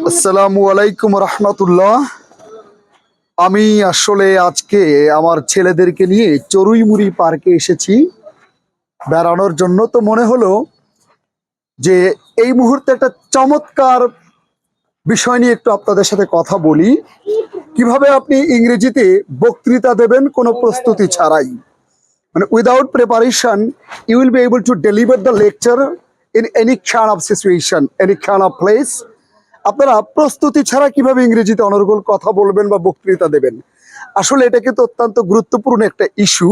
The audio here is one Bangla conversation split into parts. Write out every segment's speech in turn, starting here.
আসসালামু আলাইকুম রহমতুল্লাহ। আমি আসলে আজকে আমার ছেলেদেরকে নিয়ে চড়ুইমুড়ি পার্কে এসেছি বেড়ানোর জন্য। তো মনে হলো যে এই মুহূর্তে একটা চমৎকার বিষয় নিয়ে একটু আপনাদের সাথে কথা বলি। কিভাবে আপনি ইংরেজিতে বক্তৃতা দেবেন কোনো প্রস্তুতি ছাড়াই, মানে without preparation you will be able to deliver the lecture in any kind of situation, any kind of place. আপনারা প্রস্তুতি ছাড়া কিভাবে ইংরেজিতে অনর্গল কথা বলবেন বা বক্তৃতা দেবেন, আসলে এটা কিন্তু অত্যন্ত গুরুত্বপূর্ণ একটা ইস্যু।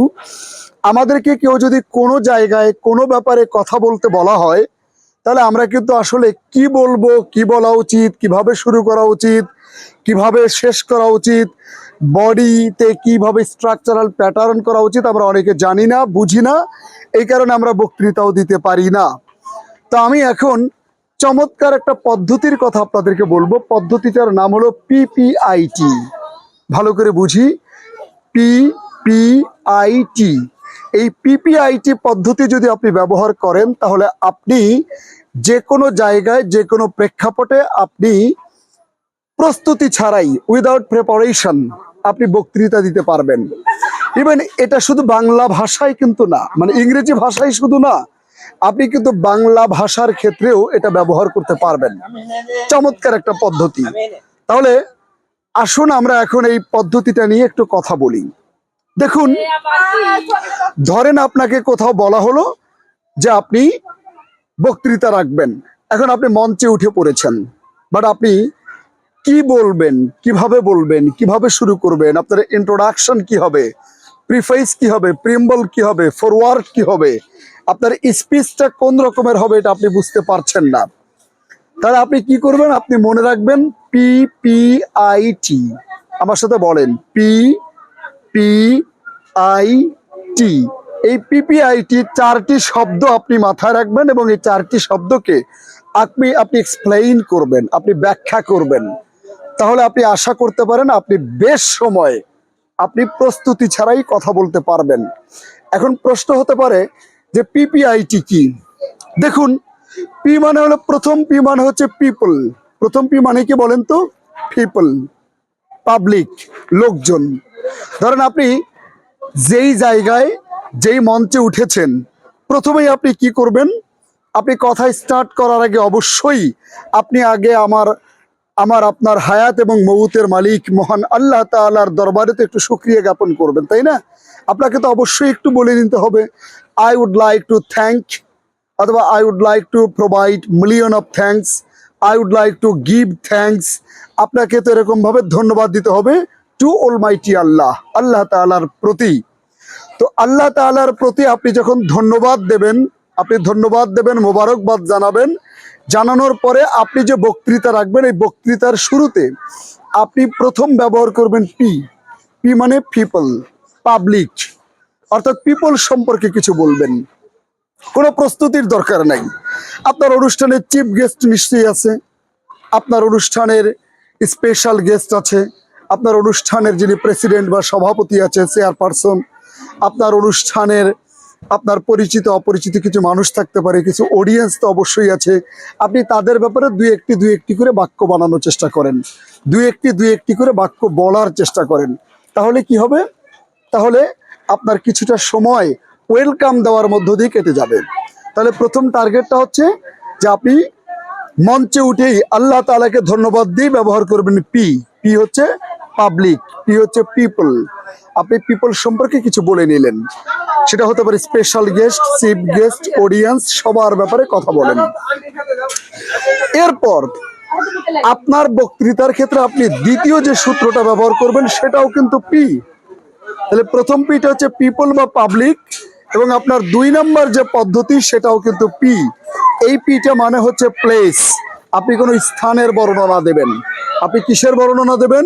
আমাদেরকে কেউ যদি কোনো জায়গায় কোনো ব্যাপারে কথা বলতে বলা হয়, তাহলে আমরা কিন্তু আসলে কি বলবো, কি বলা উচিত, কিভাবে শুরু করা উচিত, কিভাবে শেষ করা উচিত, বডিতে কিভাবে স্ট্রাকচারাল প্যাটার্ন করা উচিত, আমরা অনেকে জানি না, বুঝি না। এই কারণে আমরা বক্তৃতাও দিতে পারি না। তো আমি এখন চমৎকার একটা পদ্ধতির কথা আপনাদেরকে বলবো। পদ্ধতিটার নাম হলো পিপিআইটি। ভালো করে বুঝি, পিপিআইটি। এই পিপিআইটি পদ্ধতি যদি আপনি ব্যবহার করেন, তাহলে আপনি যে কোনো জায়গায় যে কোনো প্রেক্ষাপটে আপনি প্রস্তুতি ছাড়াই, উইদাউট প্রিপারেশন, আপনি বক্তৃতা দিতে পারবেন। ইভেন এটা শুধু বাংলা ভাষায় কিন্তু না, মানে ইংরেজি ভাষায় শুধু না, আপনি কিন্তু বাংলা ভাষার ক্ষেত্রেও এটা ব্যবহার করতে পারবেন। চমৎকার একটা পদ্ধতি। তাহলে আসুন আমরা এখন এই পদ্ধতিটা নিয়ে একটু কথা বলি। দেখুন, ধরেন আপনাকে কোথাও বলা হলো যে আপনি বক্তৃতা রাখবেন। এখন আপনি মঞ্চে উঠে পড়েছেন, বাট আপনি কি বলবেন, কিভাবে বলবেন, কিভাবে শুরু করবেন, আপনার ইন্ট্রোডাকশন কি হবে, প্রিফেস কি হবে, প্রিম্বল কি হবে, ফরওয়ার্ড কি হবে, আপনার স্পিচটা কোন রকমের হবে, এটা আপনি বুঝতে পারছেন না। তাহলে আপনি কি করবেন? আপনি মনে রাখবেন পিপিআইটি। আমার সাথে বলেন পিপিআইটি। এই পিপিআইটি চারটি শব্দ আপনি মাথায় রাখবেন এবং এই চারটি শব্দকে আপনি এক্সপ্লেইন করবেন, আপনি ব্যাখ্যা করবেন। তাহলে আপনি আশা করতে পারেন আপনি বেশ সময় আপনি প্রস্তুতি ছাড়াই কথা বলতে পারবেন। এখন প্রশ্ন হতে পারে যে পিপিআইটি কি? দেখুন, পি মানে হলো, প্রথম পি মানে হচ্ছে পিপল। প্রথম পি মানে কি বলেন তো? পিপল, পাবলিক, লোকজন। ধরেন আপনি যেই জায়গায় যেই মঞ্চে উঠেছেন, প্রথমেই আপনি কি করবেন? আপনি কথা স্টার্ট করার আগে অবশ্যই আপনি আগে আপনার হায়াত এবং মউতের মালিক মহান আল্লাহ তাআলার দরবারে তো একটু শুকরিয়া জ্ঞাপন করবেন, তাই না? আপনাকে তো অবশ্যই একটু বলে নিতে হবে, I would like to thank, অথবা I would like to provide million of thanks, I would like to give thanks. আপনাকে তো এরকমভাবে ধন্যবাদ দিতে হবে টু অলমাইটি আল্লাহ, আল্লাহ তাআলার প্রতি। তো আল্লাহ তাআলার প্রতি আপনি যখন ধন্যবাদ দেবেন, আপনি ধন্যবাদ দেবেন, মোবারকবাদ জানাবেন। জানানোর পরে আপনি যে বক্তৃতা রাখবেন, এই বক্তৃতার শুরুতে আপনি প্রথম ব্যবহার করবেন পি। পি মানে পিপল, পাবলিক, অর্থাৎ পিপল সম্পর্কে কিছু বলবেন। কোনো প্রস্তুতির দরকার নাই। আপনার অনুষ্ঠানের চিফ গেস্ট নিশ্চয়ই আছে, আপনার অনুষ্ঠানের স্পেশাল গেস্ট আছে, আপনার অনুষ্ঠানের যিনি প্রেসিডেন্ট বা সভাপতি আছে, চেয়ারপারসন, আপনার অনুষ্ঠানের আপনার পরিচিত অপরিচিত কিছু মানুষ থাকতে পারে, কিছু অডিয়েন্স তো অবশ্যই আছে। আপনি তাদের ব্যাপারে দুই একটি করে বাক্য বানানোর চেষ্টা করেন, দুই একটি করে বাক্য বলার চেষ্টা করেন। তাহলে কি হবে? তাহলে আপনার কিছুটা সময় ওয়েলকাম দেওয়ার মধ্য দিয়ে কেটে যাবে। তাহলে প্রথম টার্গেটটা হচ্ছে যে আপনি মঞ্চে উঠেই আল্লাহ তাআলাকে ধন্যবাদ দিয়ে ব্যবহার করবেন পি। পি হচ্ছে পাবলিক, পি হচ্ছে পিপল। আপনি পিপল সম্পর্কে কিছু বলে নিলেন, সেটা হতে পারে special guest, chief guest, audience, সবার ব্যাপারে কথা বলেন। এরপর আপনার বক্তৃতার ক্ষেত্রে আপনি দ্বিতীয় যে সূত্রটা ব্যবহার করবেন সেটাও কিন্তু পি। তাহলে প্রথম পিটা হচ্ছে পিপল বা পাবলিক, এবং আপনার দুই নম্বর যে পদ্ধতি সেটাও কিন্তু পি। এই পিটা মানে হচ্ছে প্লেস। আপনি কোনো স্থানের বর্ণনা দেবেন। আপনি কিসের বর্ণনা দেবেন?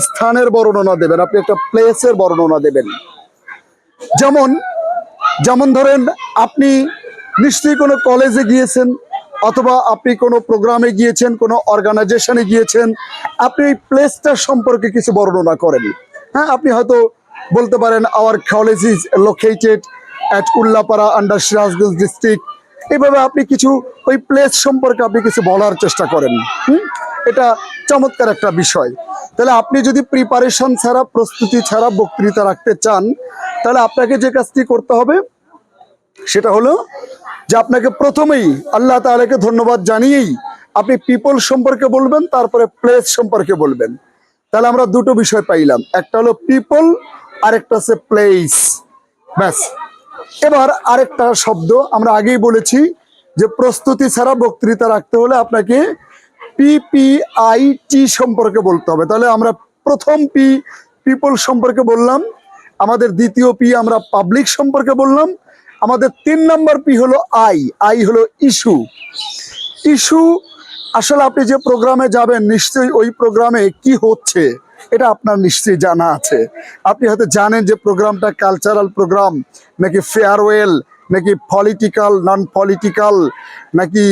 স্থানের বর্ণনা দেবেন। আপনি একটা প্লেসের বর্ণনা দেবেন। যেমন যেমন ধরেন, আপনি নিশ্চয়ই কোনো কলেজে গিয়েছেন, অথবা আপনি কোনো প্রোগ্রামে গিয়েছেন, কোনো অর্গানাইজেশনে গিয়েছেন। আপনি এই প্লেসটার সম্পর্কে কিছু বর্ণনা করেন। হ্যাঁ, আপনি হয়তো বলতে পারেন our college is located at Ullapara under Sirajganj district এইভাবে আপনি কিছু ওই প্লেস সম্পর্কে আপনি কিছু বলার চেষ্টা করেন। এটা চমৎকার একটা বিষয়। তাহলে আপনি যদি প্রিপারেশন ছাড়া, প্রস্তুতি ছাড়া বক্তৃতা রাখতে চান, তাহলে আপনাকে যে কাজটি করতে হবে সেটা হলো যে আপনাকে প্রথমেই আল্লাহ তাআলাকে ধন্যবাদ জানিয়েই আপনি পিপল সম্পর্কে বলবেন, তারপরে প্লেস সম্পর্কে বলবেন। তাহলে আমরা দুটো বিষয় পাইলাম, একটা হলো পিপল আর একটা হচ্ছে প্লেস। ব্যাস। এবার আরেকটা শব্দ আমরা আগেই বলেছি যে প্রস্তুতি ছাড়া বক্তৃতা রাখতে হলে আপনাকে পিপিআইটি সম্পর্কে বলতে হবে। তাহলে আমরা প্রথম পি পিপল সম্পর্কে বললাম, আমাদের দ্বিতীয় পি আমরা পাবলিক সম্পর্কে বললাম, আমাদের 3 নম্বর পি হলো আই হলো ইস্যু। ইস্যু আসলে আপনি যে প্রোগ্রামে যাবেন নিশ্চয়ই ওই প্রোগ্রামে কি হচ্ছে এটা আপনার নিশ্চয়ই জানা আছে। আপনি হয়তো জানেন যে প্রোগ্রামটা কালচারাল প্রোগ্রাম নাকি ফেয়ারওয়েল নাকি পলিটিক্যাল, নন পলিটিক্যাল, নাকি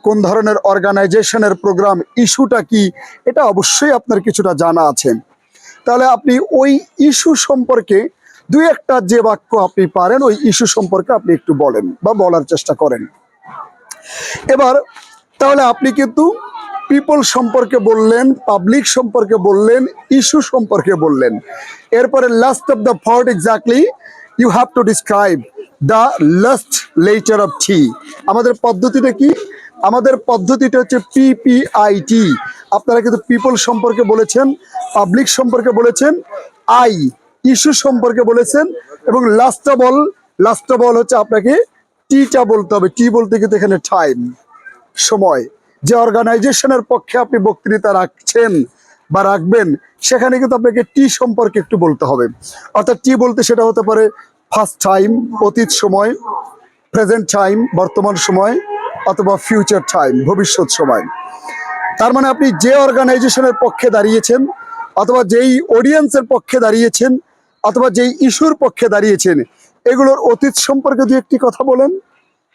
কোন ধরনের অর্গানাইজেশনের প্রোগ্রাম, ইস্যুটা কি, এটা অবশ্যই আপনার কিছুটা জানা আছে। তাহলে আপনি ওই ইস্যু সম্পর্কে দুই একটা যে বাক্য আপনি পারেন ওই ইস্যু সম্পর্কে আপনি একটু বলেন বা বলার চেষ্টা করেন। এবার তাহলে আপনি কিন্তু পিপল সম্পর্কে বললেন, পাবলিক সম্পর্কে বললেন, ইস্যু সম্পর্কে বললেন। এরপরে last of the ford exactly you have to describe the last letter of T. আমাদের পদ্ধতিটা কি? আমাদের পদ্ধতিটা হচ্ছে পিপিআইটি। আপনারা কিন্তু পিপল সম্পর্কে বলেছেন, পাবলিক সম্পর্কে বলেছেন, ইস্যু সম্পর্কে বলেছেন, এবং লাস্ট অফ অল হচ্ছে আপনাকে টিটা বলতে হবে। টি বলতে কিন্তু এখানে টাইম, সময়। যে অর্গানাইজেশনের পক্ষে আপনি বক্তৃতা রাখছেন বা রাখবেন সেখানে কিন্তু আপনাকে টি সম্পর্কে একটু বলতে হবে। অর্থাৎ টি বলতে সেটা হতে পারে ফার্স্ট টাইম, অতীত সময়, প্রেজেন্ট টাইম, বর্তমান সময়, অথবা ফিউচার টাইম, ভবিষ্যৎ সময়। তার মানে আপনি যে অর্গানাইজেশনের পক্ষে দাঁড়িয়েছেন, অথবা যেই অডিয়েন্সের পক্ষে দাঁড়িয়েছেন, অথবা যেই ইস্যুর পক্ষে দাঁড়িয়েছেন, এগুলোর অতীত সম্পর্কে দু একটি কথা বলেন,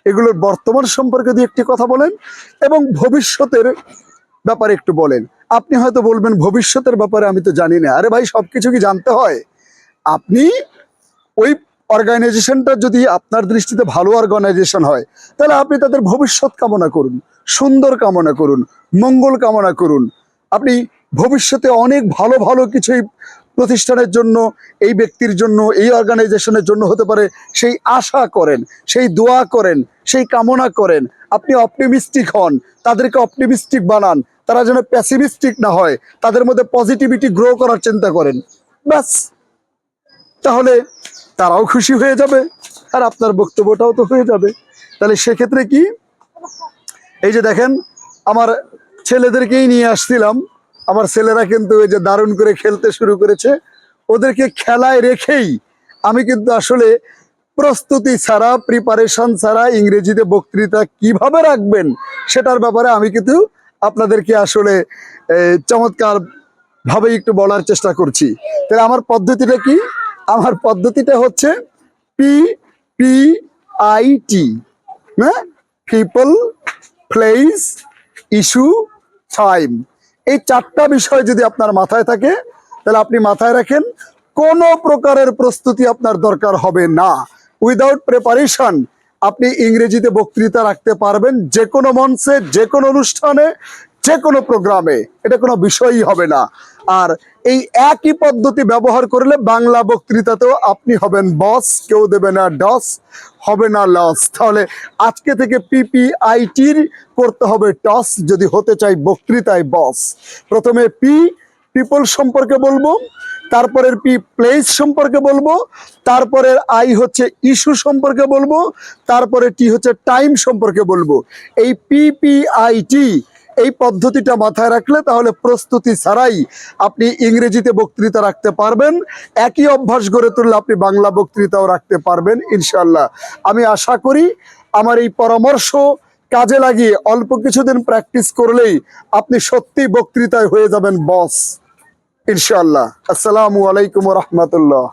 এগুলোর বর্তমান সম্পর্কে দু একটি কথা বলেন, এবং ভবিষ্যতের ব্যাপারে একটু বলেন। আপনি হয়তো বলবেন ভবিষ্যতের ব্যাপারে আমি তো জানি না। আরে ভাই, সবকিছু কি জানতে হয়? আপনি ওই অর্গানাইজেশনটা যদি আপনার দৃষ্টিতে ভালো অর্গানাইজেশন হয়, তাহলে আপনি তাদের ভবিষ্যৎ কামনা করুন, সুন্দর কামনা করুন, মঙ্গল কামনা করুন। আপনি ভবিষ্যতে অনেক ভালো ভালো কিছু এই প্রতিষ্ঠানের জন্য, এই ব্যক্তির জন্য, এই অর্গানাইজেশনের জন্য হতে পারে, সেই আশা করেন, সেই দোয়া করেন, সেই কামনা করেন। আপনি অপটিমিস্টিক হন, তাদেরকে অপটিমিস্টিক বানান, তারা যেন প্যাসিমিস্টিক না হয়, তাদের মধ্যে পজিটিভিটি গ্রো করার চিন্তা করেন। ব্যাস। তাহলে তারাও খুশি হয়ে যাবে আর আপনার বক্তব্যটাও তো হয়ে যাবে। তাহলে সেক্ষেত্রে কি, এই যে দেখেন আমার ছেলেদেরকেই নিয়ে আসছিলাম, আমার ছেলেরা কিন্তু এই যে দারুণ করে খেলতে শুরু করেছে। ওদেরকে খেলায় রেখেই আমি কিন্তু আসলে প্রস্তুতি ছাড়া, প্রিপারেশন ছাড়া ইংরেজিতে বক্তৃতা কিভাবে রাখবেন সেটার ব্যাপারে আমি কিন্তু আপনাদেরকে আসলে চমৎকার ভাবে একটু বলার চেষ্টা করছি। তাহলে আমার পদ্ধতিটা কি? আমার পদ্ধতিটা হচ্ছে পিপিআইটি, হ্যাঁ, পিপল, প্লেস, ইস্যু, টাইম। এই 4টা বিষয় যদি আপনার মাথায় থাকে তাহলে আপনি মাথায় রাখেন কোনো প্রকারের প্রস্তুতি আপনার দরকার হবে না। উইদাউট প্রিপারেশন আপনি ইংরেজিতে বক্তৃতা রাখতে পারবেন যে কোনো মঞ্চে, যে কোনো অনুষ্ঠানে, যে কোনো প্রোগ্রামে। এটা কোনো বিষয়ই হবে না। আর এই একই পদ্ধতি ব্যবহার করলে বাংলা বক্তৃতাতেও আপনি হবেন বস, কেউ দেবে না ডস, হবে না লস। তাহলে আজকে থেকে পিপিআইটির করতে হবে টস যদি হতে চাই বক্তৃতায় বস। প্রথমে পিপল সম্পর্কে বলবো, তারপরের পি প্লেস সম্পর্কে বলবো, তারপরের আই হচ্ছে ইস্যু সম্পর্কে বলবো, তারপরে টি হচ্ছে টাইম সম্পর্কে বলবো। এই পিপিআইটি, এই পদ্ধতিটা মাথায় রাখলে তাহলে প্রস্তুতি ছাড়াই আপনি ইংরেজিতে বক্তৃতা রাখতে পারবেন। একই অভ্যাস গড়ে তুললে আপনি বাংলা বক্তৃতাও রাখতে পারবেন ইনশাল্লাহ। আমি আশা করি আমার এই পরামর্শ কাজে লাগিয়ে অল্প কিছুদিন প্র্যাকটিস করলেই আপনি সত্যি বক্তৃতায় হয়ে যাবেন বস ইনশাল্লাহ। আসসালামু আলাইকুম ওয়া রাহমাতুল্লাহ।